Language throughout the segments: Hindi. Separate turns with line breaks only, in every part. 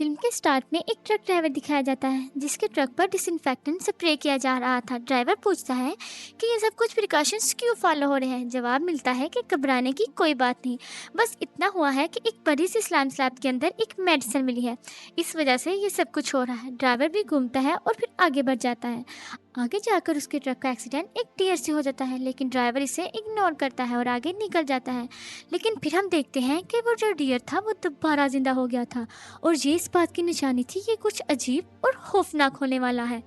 फिल्म के स्टार्ट में एक ट्रक ड्राइवर दिखाया जाता है जिसके ट्रक पर डिसइंफेक्टेंट स्प्रे किया जा रहा था। ड्राइवर पूछता है कि ये सब कुछ प्रिकॉशंस क्यों फॉलो हो रहे हैं। जवाब मिलता है कि घबराने की कोई बात नहीं, बस इतना हुआ है कि एक बड़ी सी स्लाइम स्लैब के अंदर एक मेडिसिन मिली है, इस वजह से ये सब कुछ हो रहा है। ड्राइवर भी घूमता है और फिर आगे बढ़ जाता है। आगे जाकर उसके ट्रक का एक्सीडेंट एक डियर से हो जाता है, लेकिन ड्राइवर इसे इग्नोर करता है और आगे निकल जाता है। लेकिन फिर हम देखते हैं कि वो जो डियर था वो दोबारा जिंदा हो गया था, और ये इस बात की निशानी थी ये कुछ अजीब और खौफनाक होने वाला है।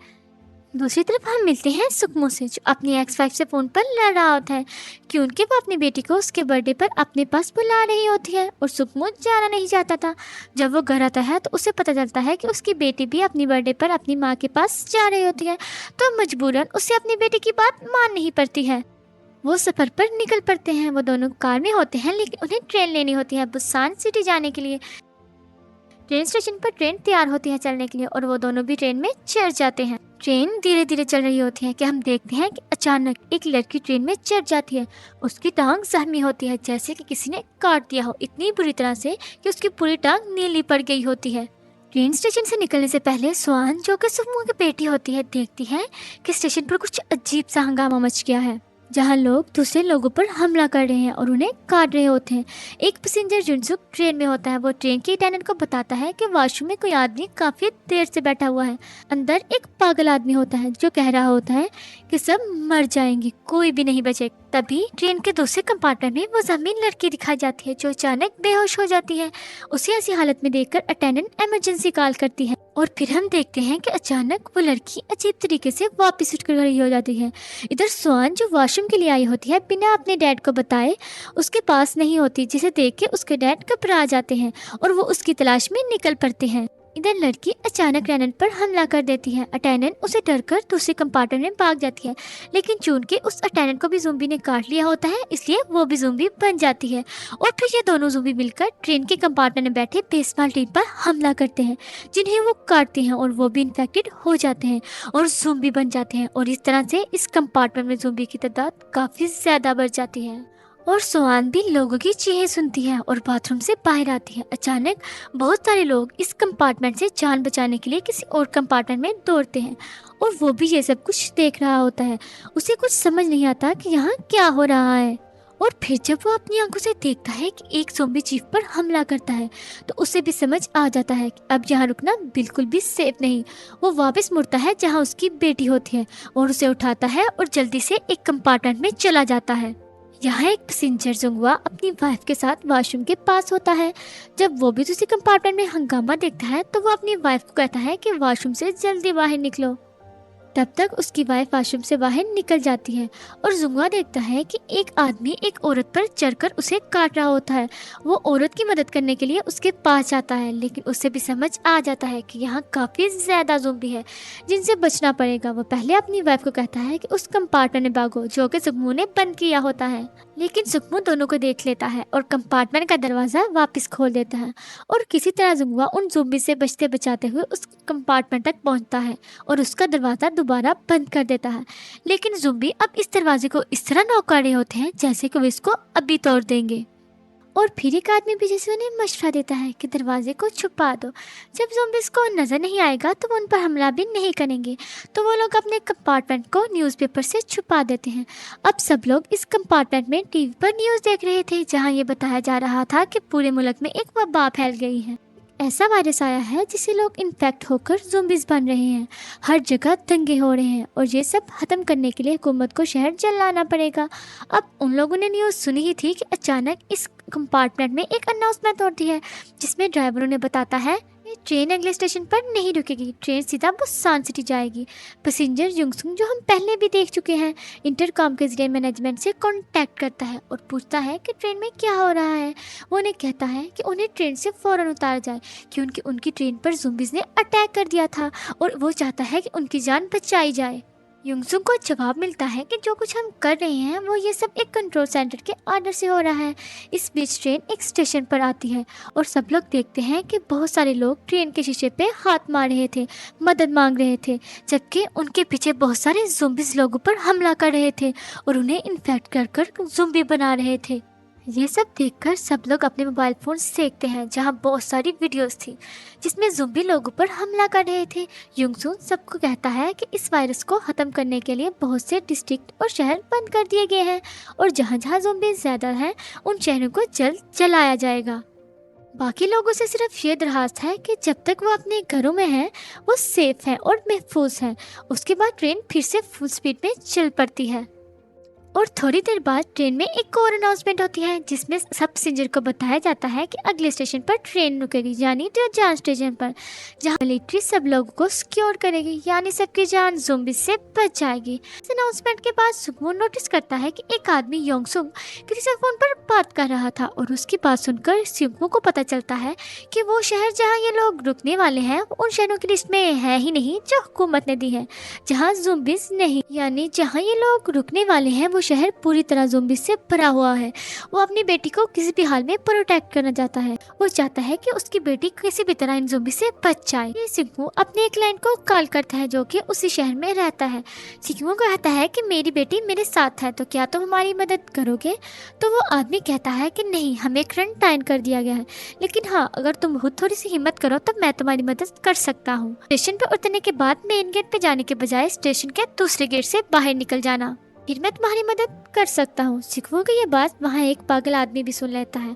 दूसरी तरफ हम मिलते हैं सुकमो से, जो अपनी एक्स वाइफ से फ़ोन पर लड़ रहा होता है क्योंकि वो अपनी बेटी को उसके बर्थडे पर अपने पास बुला रही होती है और सुकमो जाना नहीं चाहता था। जब वो घर आता है तो उसे पता चलता है कि उसकी बेटी भी अपनी बर्थडे पर अपनी माँ के पास जा रही होती है, तो मजबूरन उसे अपनी बेटी की बात माननी ही पड़ती है। वो सफ़र पर निकल पड़ते हैं। वो दोनों कार में होते हैं, लेकिन उन्हें ट्रेन लेनी होती है बुसान सिटी जाने के लिए। ट्रेन स्टेशन पर ट्रेन तैयार होती है चलने के लिए और वो दोनों भी ट्रेन में चढ़ जाते हैं। ट्रेन धीरे धीरे चल रही होती है कि हम देखते हैं कि अचानक एक लड़की ट्रेन में चढ़ जाती है। उसकी टांग जख्मी होती है, जैसे कि किसी ने काट दिया हो, इतनी बुरी तरह से कि उसकी पूरी टांग नीली पड़ गई होती है। ट्रेन स्टेशन से निकलने से पहले स्वान, जो कि सुमो की बेटी होती है, देखती है कि स्टेशन पर कुछ अजीब सा हंगामा मच गया है, जहां लोग दूसरे लोगों पर हमला कर रहे हैं और उन्हें काट रहे होते हैं। एक पैसेंजर जुनसुक ट्रेन में होता है। वो ट्रेन के अटेंडेंट को बताता है कि वॉशरूम में कोई आदमी काफी देर से बैठा हुआ है। अंदर एक पागल आदमी होता है जो कह रहा होता है कि सब मर जाएंगे, कोई भी नहीं बचे। तभी ट्रेन के दूसरे कंपार्टमेंट में वो जमीन लड़की दिखाई जाती है जो अचानक बेहोश हो जाती है। उसे ऐसी हालत में देखकर अटेंडेंट इमरजेंसी कॉल करती है और फिर हम देखते हैं कि अचानक वो लड़की अजीब तरीके से वापस उठकर खड़ी हो जाती है। इधर स्वान, जो वॉशरूम के लिए आई होती है, बिना अपने डैड को बताए उसके पास नहीं होती, जिसे देख के उसके डैड घबरा जाते हैं और वो उसकी तलाश में निकल पड़ते हैं। इधर लड़की अचानक अटेंडेंट पर हमला कर देती है। अटेंडेंट उसे डरकर दूसरे कंपार्टमेंट में भाग जाती है, लेकिन चूंकि उस अटेंडेंट को भी ज़ोंबी ने काट लिया होता है, इसलिए वो भी ज़ोंबी बन जाती है। और फिर ये दोनों ज़ोंबी मिलकर ट्रेन के कंपार्टमेंट में बैठे बेसबॉल टीम पर हमला करते हैं, जिन्हें वो काटते हैं और वो भी इन्फेक्टेड हो जाते हैं और ज़ोंबी बन जाते हैं। और इस तरह से इस कंपार्टमेंट में ज़ोंबी की तादाद काफ़ी ज़्यादा बढ़ जाती है। और सोआन भी लोगों की चीखें सुनती है और बाथरूम से बाहर आती है। अचानक बहुत सारे लोग इस कंपार्टमेंट से जान बचाने के लिए किसी और कंपार्टमेंट में दौड़ते हैं और वो भी ये सब कुछ देख रहा होता है। उसे कुछ समझ नहीं आता कि यहाँ क्या हो रहा है। और फिर जब वो अपनी आंखों से देखता है कि एक ज़ॉम्बी चीफ पर हमला करता है, तो उसे भी समझ आ जाता है कि अब यहाँ रुकना बिल्कुल भी सेफ नहीं। वो वापस मुड़ता है जहाँ उसकी बेटी होती है और उसे उठाता है और जल्दी से एक कंपार्टमेंट में चला जाता है। यहाँ एक पैसेंजर जुंगवा अपनी वाइफ के साथ वॉशरूम के पास होता है। जब वो भी दूसरे कंपार्टमेंट में हंगामा देखता है तो वो अपनी वाइफ को कहता है कि वॉशरूम से जल्दी बाहर निकलो। तब तक उसकी वाइफ वॉशरूम से बाहर निकल जाती है और जुंगवा देखता है कि एक आदमी एक औरत पर चढ़कर उसे काट रहा होता है। वो औरत की मदद करने के लिए उसके पास जाता है, लेकिन उसे भी समझ आ जाता है कि यहाँ काफ़ी ज़्यादा ज़ॉम्बी है जिनसे बचना पड़ेगा। वो पहले अपनी वाइफ को कहता है कि उस कंपार्टमेंट में भागो, जो कि सुकमू ने बंद किया होता है, लेकिन सुकमू दोनों को देख लेता है और कंपार्टमेंट का दरवाज़ा वापस खोल देता है और किसी तरह जुंगवा उन ज़ॉम्बी से बचते बचाते हुए उस कंपार्टमेंट तक पहुँचता है और उसका दरवाज़ा दोबारा बंद कर देता है। लेकिन ज़ॉम्बी अब इस दरवाजे को इस तरह नॉक कर रहे होते हैं जैसे कि वे इसको अभी तोड़ देंगे। और फिर एक आदमी भी जैसे उन्हें मशवरा देता है कि दरवाजे को छुपा दो, जब ज़ॉम्बीज़ को नज़र नहीं आएगा तो वो उन पर हमला भी नहीं करेंगे। तो वो लोग अपने कंपार्टमेंट को न्यूज़पेपर से छुपा देते हैं। अब सब लोग इस कंपार्टमेंट में टीवी पर न्यूज़ देख रहे थे, जहाँ ये बताया जा रहा था कि पूरे मुल्क में एक वबा फैल गई है। ऐसा वायरस आया है जिससे लोग इन्फेक्ट होकर ज़ॉम्बीज़ बन रहे हैं। हर जगह दंगे हो रहे हैं और ये सब ख़त्म करने के लिए हुकूमत को शहर जलाना पड़ेगा। अब उन लोगों ने न्यूज़ सुनी ही थी कि अचानक इस कंपार्टमेंट में एक अनाउंसमेंट होती है, जिसमें ड्राइवरों ने बताता है कि ट्रेन अगले स्टेशन पर नहीं रुकेगी, ट्रेन सीधा बुसान सिटी जाएगी। पैसेंजर युंगसुंग, जो हम पहले भी देख चुके हैं, इंटरकॉम के जरिए मैनेजमेंट से कांटेक्ट करता है और पूछता है कि ट्रेन में क्या हो रहा है। वो उन्हें कहता है कि उन्हें ट्रेन से फ़ौरन उतारा जाए क्योंकि उनकी ट्रेन पर ज़ॉम्बीज़ ने अटैक कर दिया था और वो चाहता है कि उनकी जान बचाई जाए। युंगसुंग को जवाब मिलता है कि जो कुछ हम कर रहे हैं वो ये सब एक कंट्रोल सेंटर के ऑर्डर से हो रहा है। इस बीच ट्रेन एक स्टेशन पर आती है और सब लोग देखते हैं कि बहुत सारे लोग ट्रेन के शीशे पे हाथ मार रहे थे, मदद मांग रहे थे, जबकि उनके पीछे बहुत सारे ज़ॉम्बीज़ लोगों पर हमला कर रहे थे और उन्हें इन्फेक्ट कर कर ज़ॉम्बी बना रहे थे। ये सब देखकर सब लोग अपने मोबाइल फोन देखते हैं, जहां बहुत सारी वीडियोस थी जिसमें ज़ुम्बी लोगों पर हमला कर रहे थे। युंगसुन सबको कहता है कि इस वायरस को ख़त्म करने के लिए बहुत से डिस्ट्रिक्ट और शहर बंद कर दिए गए हैं और जहां जहां ज़ुम्बी ज़्यादा हैं उन शहरों को जल्द जलाया जाएगा। बाकी लोगों से सिर्फ ये दरखास्त है कि जब तक वो अपने घरों में हैं वो सेफ हैं और महफूज हैं। उसके बाद ट्रेन फिर से फुल स्पीड में चल पड़ती है और थोड़ी देर बाद ट्रेन में एक और अनाउंसमेंट होती है जिसमें सब पैसेंजर को बताया जाता है कि अगले स्टेशन पर ट्रेन रुकेगी, यानी जान स्टेशन पर, जहां मिलिट्री सब लोगों को सिक्योर करेगी, यानी सबकी जान ज़ोंबी से बच जाएगी। इस अनाउंसमेंट के बाद सुगमो नोटिस करता है कि एक आदमी योंगसुंग किसी से फोन पर बात कर रहा था और उसकी बात सुनकर सुगमो को पता चलता है कि वो शहर जहाँ ये लोग रुकने वाले हैं उन शहरों की लिस्ट में है ही नहीं जो हुकूमत ने दी है, जहाँ ज़ोंबीज नहीं, यानी जहाँ ये लोग रुकने वाले हैं वो शहर पूरी तरह ज़ोंबी से भरा हुआ है। वो अपनी बेटी को किसी भी हाल में प्रोटेक्ट करना चाहता है। वो चाहता है कि उसकी बेटी किसी भी तरह इन ज़ोंबी से बच जाए। ये सिंघू अपने एक क्लाइंट को कॉल करता है जो कि उसी शहर में रहता है। सिंघू कहता है कि मेरी बेटी मेरे साथ है, तो क्या तुम हमारी मदद करोगे? तो वो आदमी कहता है कि नहीं, हमें क्वारंटाइन कर दिया गया है, लेकिन हाँ, अगर तुम खुद थोड़ी सी हिम्मत करो तो मैं तुम्हारी मदद कर सकता हूँ। स्टेशन पर उतरने के बाद मेन गेट पे जाने के बजाय स्टेशन के दूसरे गेट से बाहर निकल जाना, फिर मैं तुम्हारी मदद कर सकता हूँ। सिखुओं की ये बात वहाँ एक पागल आदमी भी सुन लेता है।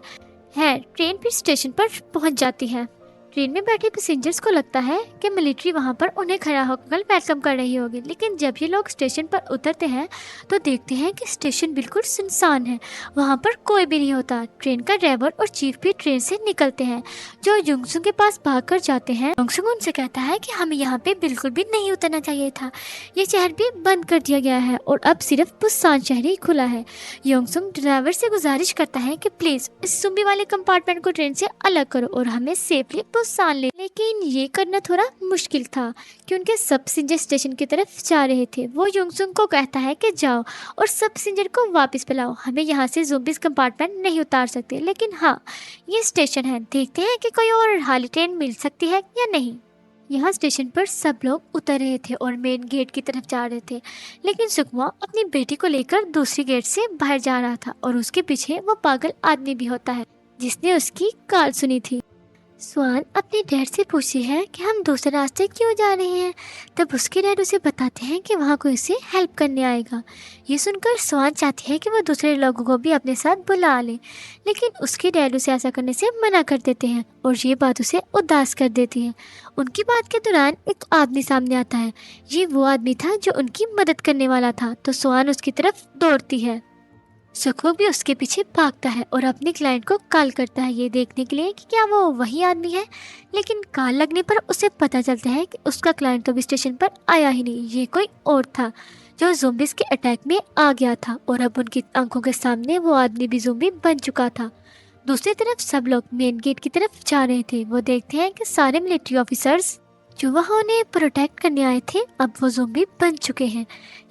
ट्रेन फिर स्टेशन पर पहुँच जाती है। ट्रेन में बैठे पैसेंजर्स को लगता है कि मिलिट्री वहाँ पर उन्हें खड़ा होकर वेलकम कर रही होगी, लेकिन जब ये लोग स्टेशन पर उतरते हैं तो देखते हैं कि स्टेशन बिल्कुल सुनसान है, वहाँ पर कोई भी नहीं होता। ट्रेन का ड्राइवर और चीफ भी ट्रेन से निकलते हैं, जो युंगसुंग के पास भागकर जाते हैं। युंगसुंग उनसे कहता है कि हमें यहाँ पे बिल्कुल भी नहीं उतरना चाहिए था, ये शहर भी बंद कर दिया गया है और अब सिर्फ बुसान शहर ही खुला है। युंगसुंग ड्राइवर से गुजारिश करता है कि प्लीज इस ज़ोंबी वाले कंपार्टमेंट को ट्रेन से अलग करो और हमें सेफली बुसान ले, लेकिन ये करना थोड़ा मुश्किल था क्योंकि सब पैसेंजर स्टेशन की तरफ जा रहे थे। वो युंगसुंग को कहता है कि जाओ और सब पैसेंजर को वापस बुलाओ, हमें यहाँ से ज़ोंबीज कंपार्टमेंट नहीं उतार सकते, लेकिन हाँ, ये स्टेशन है, देखते हैं कि कोई और हाली ट्रेन मिल सकती है या नहीं। यहाँ स्टेशन पर सब लोग उतर रहे थे और मेन गेट की तरफ जा रहे थे, लेकिन सुकमा अपनी बेटी को लेकर दूसरी गेट से बाहर जा रहा था और उसके पीछे वो पागल आदमी भी होता है जिसने उसकी कॉल सुनी थी। स्वान अपने डैड से पूछती है कि हम दूसरे रास्ते क्यों जा रहे हैं। तब उसके डैड उसे बताते हैं कि वहाँ कोई उसे हेल्प करने आएगा। ये सुनकर स्वान चाहती है कि वो दूसरे लोगों को भी अपने साथ बुला ले, लेकिन उसके डैड उसे ऐसा करने से मना कर देते हैं और ये बात उसे उदास कर देती है। उनकी बात के दौरान एक आदमी सामने आता है। ये वो आदमी था जो उनकी मदद करने वाला था, तो स्वान उसकी तरफ दौड़ती है। सुखो भी उसके पीछे भागता है और अपने क्लाइंट को कॉल करता है ये देखने के लिए कि क्या वो वही आदमी है, लेकिन कॉल लगने पर उसे पता चलता है कि उसका क्लाइंट तो भी स्टेशन पर आया ही नहीं, ये कोई और था जो ज़ोंबीज के अटैक में आ गया था और अब उनकी आंखों के सामने वो आदमी भी ज़ोंबी बन चुका था। दूसरी तरफ सब लोग मेन गेट की तरफ जा रहे थे। वो देखते हैं कि सारे मिलिट्री ऑफिसर्स जो वहाँ उन्हें प्रोटेक्ट करने आए थे अब वो ज़ोंबी बन चुके हैं।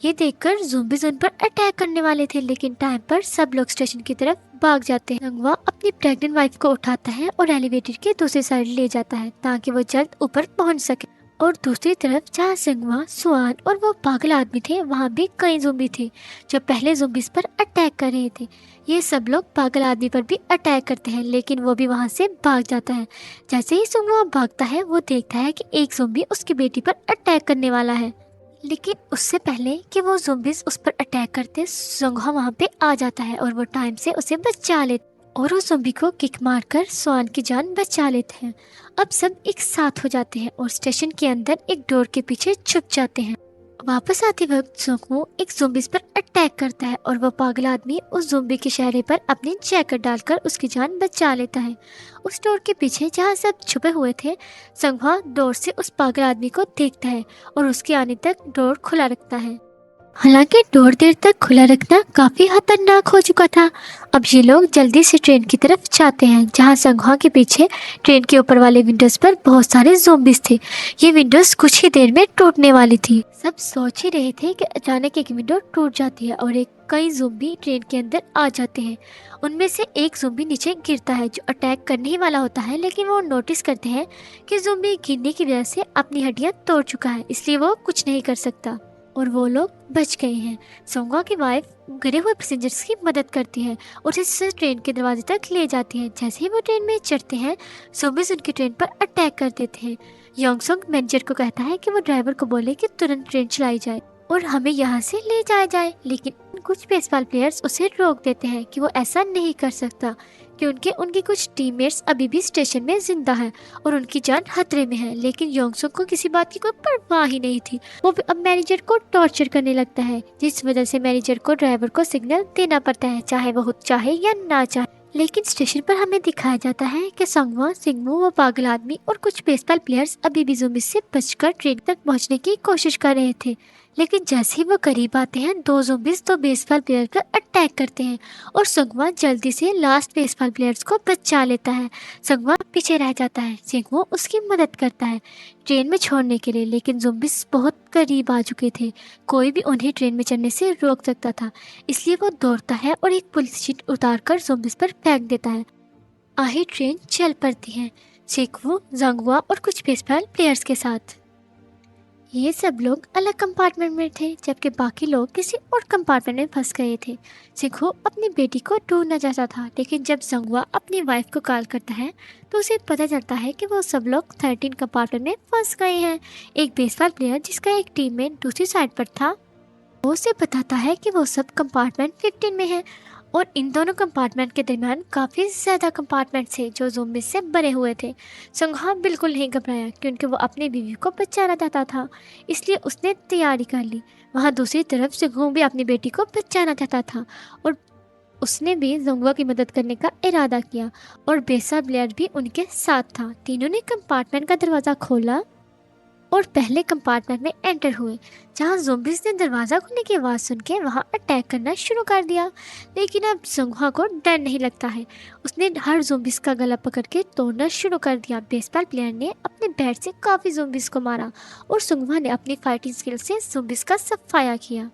ये देखकर ज़ोंबीज उन पर अटैक करने वाले थे, लेकिन टाइम पर सब लोग स्टेशन की तरफ भाग जाते हैं। संगवा अपनी प्रेग्नेंट वाइफ को उठाता है और एलिवेटर के दूसरी साइड ले जाता है ताकि वो जल्द ऊपर पहुंच सके। और दूसरी तरफ जहाँ संगवा, सुआन और वो पागल आदमी थे वहाँ भी कई ज़ोंबी थे जो पहले ज़ोंबीज पर अटैक कर रहे थे। ये सब लोग पागल आदमी पर भी अटैक करते हैं, लेकिन वो भी वहाँ से भाग जाता है। जैसे ही संगवा भागता है वो देखता है कि एक ज़ोंबी उसकी बेटी पर अटैक करने वाला है, लेकिन उससे पहले कि वो ज़ोंबीज उस पर अटैक करते संगवा वहाँ पे आ जाता है और वो टाइम से उसे बचा लेता और उस ज़ोंबी को किक मारकर स्वान की जान बचा लेते हैं। अब सब एक साथ हो जाते हैं और स्टेशन के अंदर एक डोर के पीछे छुप जाते हैं। वापस आते वक्त सुकमो एक ज़ोंबीज पर अटैक करता है और वह पागल आदमी उस ज़ोंबी के चेहरे पर अपनी जैकेट डालकर उसकी जान बचा लेता है। उस डोर के पीछे जहाँ सब छुपे हुए थे, संघवा डोर से उस पागल आदमी को देखता है और उसके आने तक डोर खुला रखता है। हालांकि डोर देर तक खुला रखना काफ़ी खतरनाक हो चुका था। अब ये लोग जल्दी से ट्रेन की तरफ जाते हैं जहां संघवा के पीछे ट्रेन के ऊपर वाले विंडोज़ पर बहुत सारे ज़ोंबीज थे। ये विंडोज़ कुछ ही देर में टूटने वाली थी। सब सोच ही रहे थे कि अचानक एक विंडो टूट जाती है और कई ज़ोंबी ट्रेन के अंदर आ जाते हैं। उनमें से एक ज़ोंबी नीचे गिरता है जो अटैक करने ही वाला होता है, लेकिन वो नोटिस करते हैं कि ज़ोंबी गिरने की वजह से अपनी हड्डियाँ तोड़ चुका है, इसलिए वो कुछ नहीं कर सकता और वो लोग बच गए हैं। सोंगा की वाइफ गिरे हुए पैसेंजर्स की मदद करती है और इसे ट्रेन के दरवाजे तक ले जाती है। जैसे ही वो ट्रेन में चढ़ते हैं, ज़ॉम्बीज़ उनकी ट्रेन पर अटैक कर देते हैं। योंगसुंग मैनेजर को कहता है कि वो ड्राइवर को बोले कि तुरंत ट्रेन चलाई जाए और हमें यहाँ से ले जाया जाए, लेकिन कुछ बेसबॉल प्लेयर्स उसे रोक देते हैं कि वो ऐसा नहीं कर सकता क्योंकि उनके कुछ टीममेट्स अभी भी स्टेशन में जिंदा हैं और उनकी जान खतरे में है। लेकिन योंगसुंग को किसी बात की कोई परवाह ही नहीं थी। वो अब मैनेजर को टॉर्चर करने लगता है, जिस वजह से मैनेजर को ड्राइवर को सिग्नल देना पड़ता है, चाहे वो चाहे या ना चाहे। लेकिन स्टेशन पर हमें दिखाया जाता है कि संगवा, सिंगमू, वो पागल आदमी और कुछ बेसबॉल प्लेयर्स अभी भी ज़ॉम्बीज़ से बचकर ट्रेन तक पहुंचने की कोशिश कर रहे थे। लेकिन जैसे ही वो करीब आते हैं, दो ज़ॉम्बीज़ दो बेसबॉल प्लेयर पर अटैक करते हैं और संगवा जल्दी से लास्ट बेसबॉल प्लेयर्स को बचा लेता है। संगवा पीछे रह जाता है, सिंगमू उसकी मदद करता है ट्रेन में छोड़ने के लिए, लेकिन ज़ॉम्बीज़ बहुत करीब आ चुके थे। कोई भी उन्हें ट्रेन में चढ़ने से रोक सकता था, इसलिए वो दौड़ता है और एक पुलिस शीट उतारकर ज़ॉम्बीज़ पर फेंक देता है। आही ट्रेन चल पड़ती है, सिंगमू, जंगवा और कुछ बेसबॉल प्लेयर्स के साथ। ये सब लोग अलग कंपार्टमेंट में थे, जबकि बाकी लोग किसी और कंपार्टमेंट में फंस गए थे। सिंघू अपनी बेटी को ढूंढना चाहता था, लेकिन जब जंगवा अपनी वाइफ को कॉल करता है तो उसे पता चलता है कि वो सब लोग 13 कंपार्टमेंट में फंस गए हैं। एक बेसबॉल प्लेयर जिसका एक टीममेट दूसरी साइड पर था, वो उसे बताता है कि वो सब कंपार्टमेंट 15 में है और इन दोनों कंपार्टमेंट के दरमियान काफ़ी ज़्यादा कंपार्टमेंट थे जो ज़ॉम्बीज़ से भरे हुए थे। संघा बिल्कुल नहीं घबराया क्योंकि वो अपनी बीवी को बचाना चाहता था, इसलिए उसने तैयारी कर ली। वहाँ दूसरी तरफ सिंघू भी अपनी बेटी को बचाना चाहता था और उसने भी जोंगवा की मदद करने का इरादा किया और बेसा ब्लेयर भी उनके साथ था। तीनों ने कंपार्टमेंट का दरवाज़ा खोला और पहले कंपार्टमेंट में एंटर हुए, जहां ज़ॉम्बीज़ ने दरवाज़ा खुलने की आवाज़ सुन के वहाँ अटैक करना शुरू कर दिया। लेकिन अब संघा को डर नहीं लगता है, उसने हर ज़ॉम्बीज़ का गला पकड़ के तोड़ना शुरू कर दिया। बेसबॉल प्लेयर ने अपने बैट से काफ़ी ज़ॉम्बीज़ को मारा और संघा ने अपनी फाइटिंग स्किल से ज़ॉम्बीज़ का सफाया किया।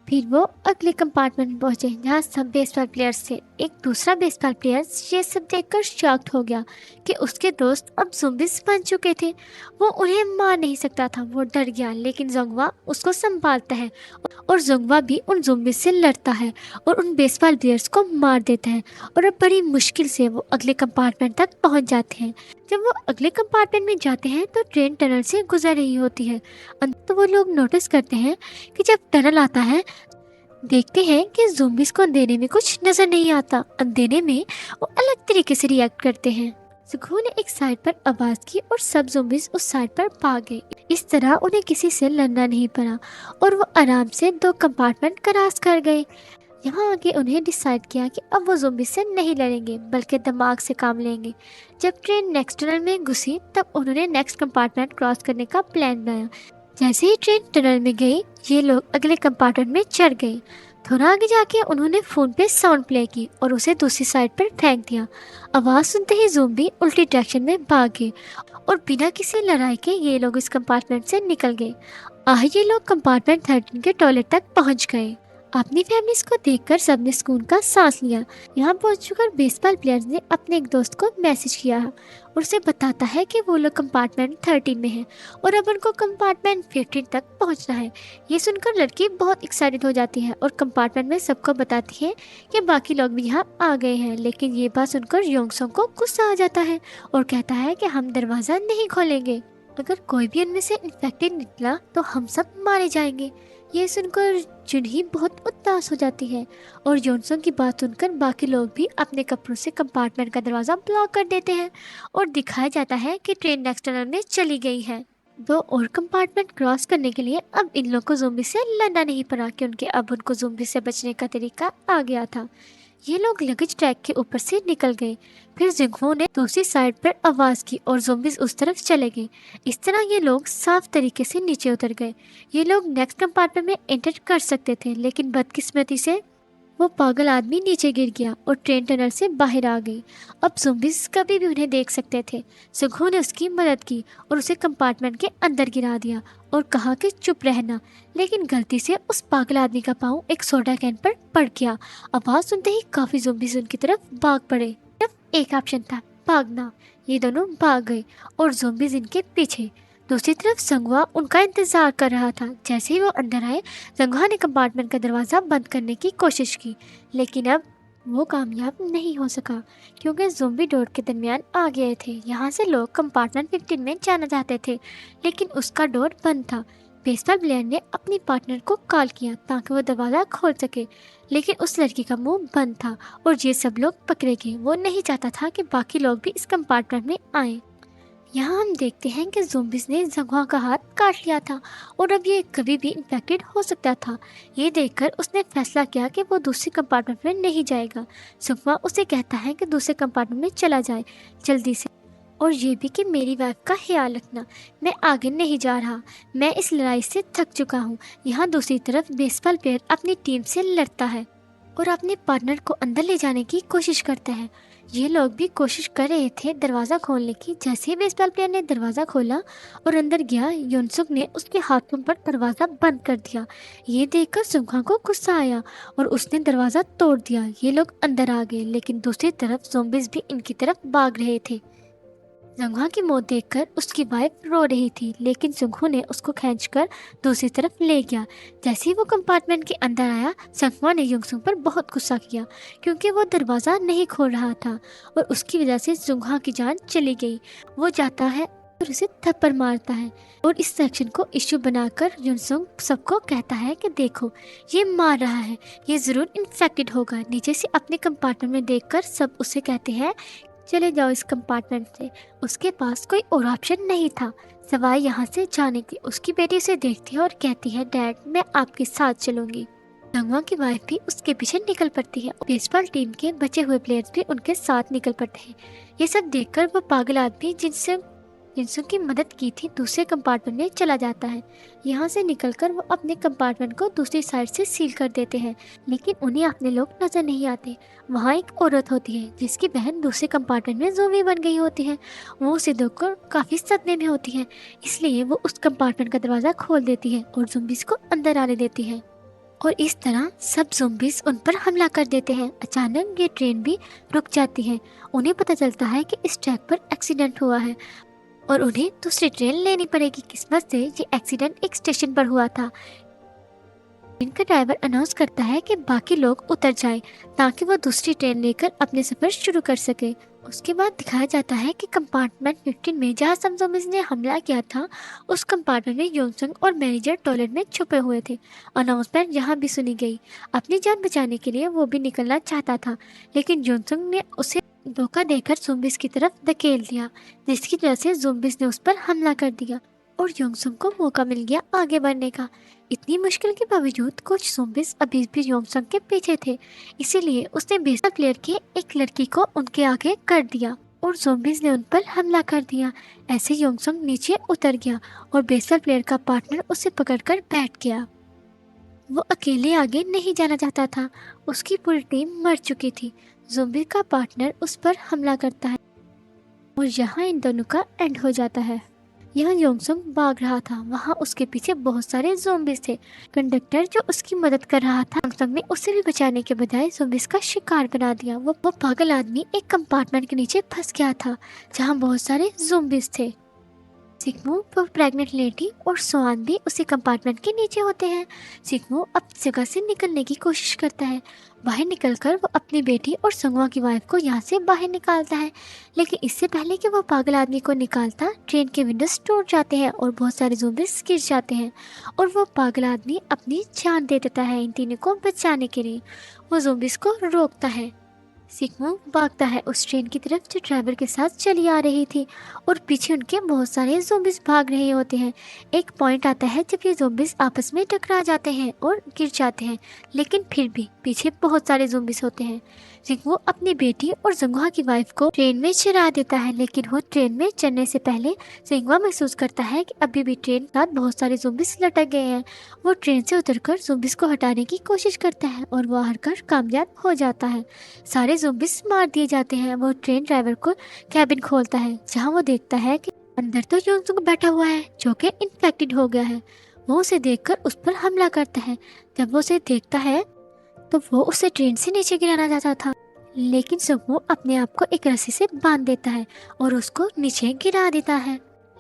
फिर वो अगले कंपार्टमेंट में पहुंचे जहाँ सब बेसबॉल प्लेयर्स थे। एक दूसरा बेसबॉल प्लेयर ये सब देखकर शॉक्ड हो गया कि उसके दोस्त अब ज़ॉम्बीज़ बन चुके थे। वो उन्हें मार नहीं सकता था, वो डर गया, लेकिन जोंगवा उसको संभालता है और जोंगवा भी उन ज़ॉम्बीज़ से लड़ता है और उन बेसबॉल प्लेयर्स को मार देता है और अब बड़ी मुश्किल से वो अगले कंपार्टमेंट तक पहुँच जाते हैं। जब वो अगले कंपार्टमेंट में जाते हैं तो ट्रेन टनल से गुजर रही होती है। तो वो लोग नोटिस करते हैं कि जब टनल आता है, देखते हैं कि ज़ॉम्बीज़ को अंधेरे में कुछ नज़र नहीं आता। अंधेरे में वो अलग तरीके से रिएक्ट करते हैं। सुखू ने एक साइड पर आवाज़ की और सब ज़ॉम्बीज़ उस साइड पर भाग गए। इस तरह उन्हें किसी से लड़ना नहीं पड़ा और वो आराम से 2 कंपार्टमेंट क्रॉस कर गए। यहाँ आके उन्हें डिसाइड किया कि अब वो ज़ॉम्बी से नहीं लड़ेंगे बल्कि दिमाग से काम लेंगे। जब ट्रेन नेक्स्ट टनल में घुसी तब उन्होंने नेक्स्ट कंपार्टमेंट क्रॉस करने का प्लान बनाया। जैसे ही ट्रेन टनल में गई, ये लोग अगले कंपार्टमेंट में चढ़ गए। थोड़ा आगे जाके उन्होंने फ़ोन पे साउंड प्ले की और उसे दूसरी साइड पर फेंक दिया। आवाज़ सुनते ही ज़ॉम्बी उल्टी डायरेक्शन में भाग गए और बिना किसी लड़ाई के ये लोग इस कंपार्टमेंट से निकल गए। ये लोग कंपार्टमेंट 13 के टॉयलेट तक पहुंच गए। अपनी फैमिलीज को देखकर सबने सुकून का सांस लिया। यहाँ पहुंचकर बेसबॉल प्लेयर्स ने अपने एक दोस्त को मैसेज किया और उसे बताता है कि वो लोग कंपार्टमेंट 13 में हैं और अब उनको कंपार्टमेंट 15 तक पहुंचना है। ये सुनकर लड़की बहुत एक्साइटेड हो जाती है और कंपार्टमेंट में सबको बताती है कि बाकी लोग भी यहाँ आ गए हैं। लेकिन ये बात सुनकर योंगसोंग को गुस्सा आ जाता है और कहता है कि हम दरवाज़ा नहीं खोलेंगे, अगर कोई भी उनमें से इन्फेक्टेड निकला तो हम सब मारे जाएंगे। ये सुनकर जुनही बहुत उदास हो जाती है और योंगसोंग की बात सुनकर बाकी लोग भी अपने कपड़ों से कंपार्टमेंट का दरवाज़ा ब्लॉक कर देते हैं और दिखाया जाता है कि ट्रेन नेक्स्ट टनल में चली गई है। 2 और कंपार्टमेंट क्रॉस करने के लिए अब इन लोगों को ज़ॉम्बी से लड़ना नहीं पड़ा क्योंकि अब उनको ज़ॉम्बी से बचने का तरीका आ गया था। ये लोग लगेज ट्रैक के ऊपर से निकल गए। फिर जिंगहो ने दूसरी साइड पर आवाज़ की और ज़ॉम्बीज़ उस तरफ चले गए। इस तरह ये लोग साफ तरीके से नीचे उतर गए। ये लोग नेक्स्ट कंपार्टमेंट में एंटर कर सकते थे, लेकिन बदकिस्मती से वो पागल आदमी नीचे गिर गया और ट्रेन टनल से बाहर आ गई। अब ज़ॉम्बीज़ कभी भी उन्हें देख सकते थे। जिंगहो ने उसकी मदद की और उसे कंपार्टमेंट के अंदर गिरा दिया और कहा कि चुप रहना, लेकिन गलती से उस पागल आदमी का पाँव एक सोडा कैन पर पड़ गया। आवाज़ सुनते ही काफ़ी ज़ॉम्बीज़ उनकी तरफ भाग पड़े। सिर्फ एक ऑप्शन था, भागना। ये दोनों भाग गए और ज़ॉम्बीज़ इनके पीछे। दूसरी तरफ संगवा उनका इंतजार कर रहा था। जैसे ही वो अंदर आए, संगवा ने कंपार्टमेंट का दरवाज़ा बंद करने की कोशिश की, लेकिन अब वो कामयाब नहीं हो सका क्योंकि ज़ोंबी डोर के दरमियान आ गए थे। यहाँ से लोग कंपार्टमेंट 15 में जाना चाहते थे, लेकिन उसका डोर बंद था। बेसबॉल प्लेयर ने अपनी पार्टनर को कॉल किया ताकि वो दरवाज़ा खोल सके, लेकिन उस लड़की का मुंह बंद था और ये सब लोग पकड़े गए। वो नहीं चाहता था कि बाकी लोग भी इस कंपार्टमेंट में आए। यहाँ हम देखते हैं कि ज़ोंबिस ने जंगवा का हाथ काट लिया था और अब ये कभी भी इन्फेक्टेड हो सकता था। ये देखकर उसने फैसला किया कि वो दूसरे कंपार्टमेंट में नहीं जाएगा। जंगवा उसे कहता है कि दूसरे कंपार्टमेंट में चला जाए जल्दी से, और ये भी कि मेरी वाइफ का ख्याल रखना। मैं आगे नहीं जा रहा, मैं इस लड़ाई से थक चुका हूँ। यहाँ दूसरी तरफ बेसबॉल प्लेयर अपनी टीम से लड़ता है और अपने पार्टनर को अंदर ले जाने की कोशिश करता है। ये लोग भी कोशिश कर रहे थे दरवाज़ा खोलने की। जैसे ही बेसबॉल प्लेयर ने दरवाज़ा खोला और अंदर गया, योनसुक ने उसके हाथों पर दरवाज़ा बंद कर दिया। ये देखकर सुंघा को गुस्सा आया और उसने दरवाज़ा तोड़ दिया। ये लोग अंदर आ गए, लेकिन दूसरी तरफ ज़ोंबिस भी इनकी तरफ भाग रहे थे। जंघा की मौत देखकर उसकी वाइफ रो रही थी, लेकिन सुंघू ने उसको खींचकर दूसरी तरफ ले गया। जैसे ही वो कंपार्टमेंट के अंदर आया, संगवा ने युंगसुंग पर बहुत गुस्सा किया क्योंकि वो दरवाज़ा नहीं खोल रहा था और उसकी वजह से जुंघा की जान चली गई। वो जाता है और उसे थप्पड़ मारता है और इस सेक्शन को इश्यू बनाकर युंगसुंग सबको कहता है कि देखो, ये मार रहा है, ये ज़रूर इन्फेक्टेड होगा। नीचे से अपने कंपार्टमेंट में देखकर सब उसे कहते हैं चले जाओ इस कंपार्टमेंट से। उसके पास कोई और ऑप्शन नहीं था सवाए यहाँ से जाने की। उसकी बेटी उसे देखती है और कहती है, डैड मैं आपके साथ चलूंगी। संगवा की वाइफ भी उसके पीछे निकल पड़ती है। बेसबॉल टीम के बचे हुए प्लेयर्स भी उनके साथ निकल पड़ते हैं। ये सब देखकर वो पागल आदमी जिनसे की मदद की थी दूसरे कंपार्टमेंट में चला जाता है। यहाँ से निकलकर वो अपने कंपार्टमेंट को दूसरी साइड से सील कर देते हैं, लेकिन उन्हें अपने लोग नजर नहीं आते। वहाँ एक औरत होती है जिसकी बहन दूसरे कंपार्टमेंट में ज़ोंबी बन गई होती है। वो उसे देखकर काफ़ी सदमे में होती है, इसलिए वो उस कंपार्टमेंट का दरवाज़ा खोल देती है और ज़ोंबीज़ को अंदर आने देती है और इस तरह सब ज़ोंबीज़ उन पर हमला कर देते हैं। अचानक ये ट्रेन भी रुक जाती है। उन्हें पता चलता है कि इस ट्रैक पर एक्सीडेंट हुआ है और उन्हें दूसरी ट्रेन लेनी पड़ेगी। किस्मत से ये एक्सीडेंट एक स्टेशन पर हुआ था। ट्रेन का ड्राइवर अनाउंस करता है कि बाकी लोग उतर जाएं ताकि वो दूसरी ट्रेन लेकर अपने सफ़र शुरू कर सके। उसके बाद दिखाया जाता है कि कंपार्टमेंट 15 में जहाँ समजोमिस ने हमला किया था, उस कंपार्टमेंट में योंगसंग और मैनेजर टॉयलेट में छुपे हुए थे। अनाउंसमेंट यहाँ भी सुनी गई। अपनी जान बचाने के लिए वो भी निकलना चाहता था, लेकिन योंगसंग ने उसे धोखा देकर ज़ोंबिस की तरफ धकेल दिया, जिसकी वजह से ज़ोंबिस ने उस पर हमला कर दिया और योंगसंग को मौका मिल गया आगे बढ़ने का। इतनी मुश्किल के बावजूद कुछ ज़ोंबिस अभी भी योंगसंग के पीछे थे, इसीलिए उसने बेसबॉल प्लेयर की एक लड़की को उनके आगे कर दिया और ज़ोंबिस ने उन पर हमला कर दिया। ऐसे योंगसंग नीचे उतर गया और बेसबॉल प्लेयर का पार्टनर उसे पकड़कर बैठ गया। वो अकेले आगे नहीं जाना चाहता था, उसकी पूरी टीम मर चुकी थी। ज़ोंबी का पार्टनर उस पर हमला करता है और यहाँ इन दोनों का एंड हो जाता है। यहाँ योंगसंग भाग रहा था, वहाँ उसके पीछे बहुत सारे ज़ोंबिस थे। कंडक्टर जो उसकी मदद कर रहा था, योंगसंग ने उसे भी बचाने के बजाय ज़ोंबिस का शिकार बना दिया। वो पागल आदमी एक कंपार्टमेंट के नीचे फंस गया था जहाँ बहुत सारे ज़ोंबिस थे। सिग्मू, वो प्रेग्नेंट लेडी और सोआन भी उसी कंपार्टमेंट के नीचे होते हैं। सिग्मू अपनी जगह से निकलने की कोशिश करता है। बाहर निकलकर वो अपनी बेटी और संगवा की वाइफ को यहाँ से बाहर निकालता है, लेकिन इससे पहले कि वो पागल आदमी को निकालता, ट्रेन के विंडोज टूट जाते हैं और बहुत सारे ज़ोंबिस गिर जाते हैं और वो पागल आदमी अपनी जान दे देता है इन तीनों को बचाने के लिए। वो ज़ोंबिस को रोकता है। सिग्मू भागता है उस ट्रेन की तरफ जो ड्राइवर के साथ चली आ रही थी और पीछे उनके बहुत सारे ज़ोंबिस भाग रहे होते हैं। एक पॉइंट आता है जब ये ज़ोंबिस आपस में टकरा जाते हैं और गिर जाते हैं, लेकिन फिर भी पीछे बहुत सारे ज़ोंबिस होते हैं। सिग्मू अपनी बेटी और जंगवा की वाइफ को ट्रेन में चढ़ा देता है, लेकिन वो ट्रेन में चढ़ने से पहले सिग्मा महसूस करता है कि अभी भी ट्रेन के साथ बहुत सारे ज़ोंबिस लटक गए हैं। वो ट्रेन से उतरकर ज़ोंबिस को हटाने की कोशिश करता है और वो हारकर कामयाब हो जाता है। सारे ज़ोंबिस मार दिए जाते हैं। वो ट्रेन ड्राइवर को कैबिन खोलता है जहाँ वो देखता है कि अंदर तो योंगसुंग बैठा हुआ है जो कि इन्फेक्टेड हो गया है। वो उसे देखकर उस पर हमला करता है। जब वो उसे देखता है तो वो उसे ट्रेन से नीचे गिराना चाहता था, लेकिन सुगमू अपने आप को एक रस्सी से बांध देता है और उसको नीचे गिरा देता है।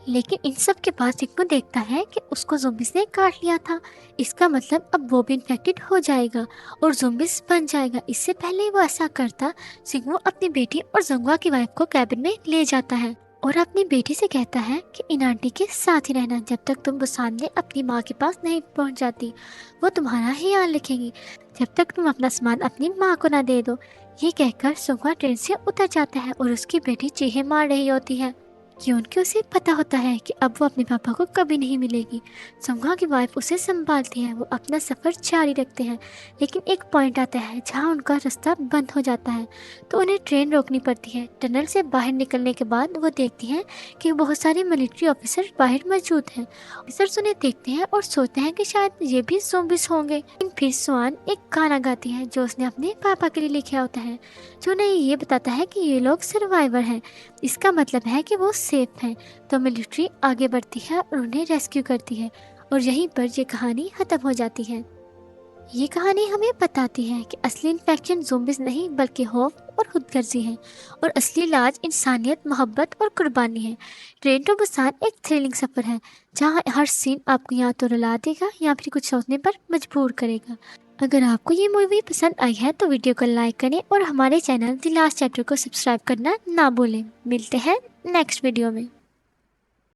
लेकिन इन सब के बाद सिंगू देखता है कि उसको ज़ोंबिस ने काट लिया था। इसका मतलब अब वो भी इन्फेक्टेड हो जाएगा और ज़ोंबिस बन जाएगा। इससे पहले वो ऐसा करता, सिंगू अपनी बेटी और जंगवा की वाइफ को कैबिन में ले जाता है और अपनी बेटी से कहता है कि इन आंटी के साथ ही रहना जब तक तुम बुसान में अपनी माँ के पास नहीं पहुँच जाती। वो तुम्हारा ही ख्याल रखेंगी जब तक तुम अपना सामान अपनी माँ को ना दे दो। ये कहकर सुंगवा ट्रेन से उतर जाता है और उसकी बेटी चीखें मार रही होती है क्योंकि उसे पता होता है कि अब वो अपने पापा को कभी नहीं मिलेगी। सुंगवा की वाइफ उसे संभालती है, वो अपना सफ़र जारी रखते हैं। लेकिन एक पॉइंट आता है जहाँ उनका रास्ता बंद हो जाता है, तो उन्हें ट्रेन रोकनी पड़ती है। टनल से बाहर निकलने के बाद वो देखती हैं कि बहुत सारे मिलिट्री ऑफिसर बाहर मौजूद हैं। ऑफिसर्स उन्हें देखते हैं और सोचते हैं कि शायद ये भी ज़ोंबिस होंगे। लेकिन फिर स्वान एक गाना गाती है जो उसने अपने पापा के लिए लिखा होता है, जो उन्हें ये बताता है कि ये लोग सर्वाइवर हैं। इसका मतलब है कि वो सेफ हैं। तो मिलिट्री आगे बढ़ती है और उन्हें रेस्क्यू करती है और यहीं पर ये कहानी ख़त्म हो जाती है। ये कहानी हमें बताती है कि असली इन्फेक्शन ज़ोंबिस नहीं बल्कि खौफ और खुदगर्जी है और असली इलाज इंसानियत, मोहब्बत और कुर्बानी है। ट्रेन टू बुसान एक थ्रिलिंग सफ़र है जहाँ हर सीन आपको या तो रुला देगा या फिर कुछ सोचने पर मजबूर करेगा। अगर आपको ये मूवी पसंद आई है तो वीडियो को लाइक करें और हमारे चैनल द लास्ट चैप्टर को सब्सक्राइब करना ना भूलें। मिलते हैं नेक्स्ट वीडियो में।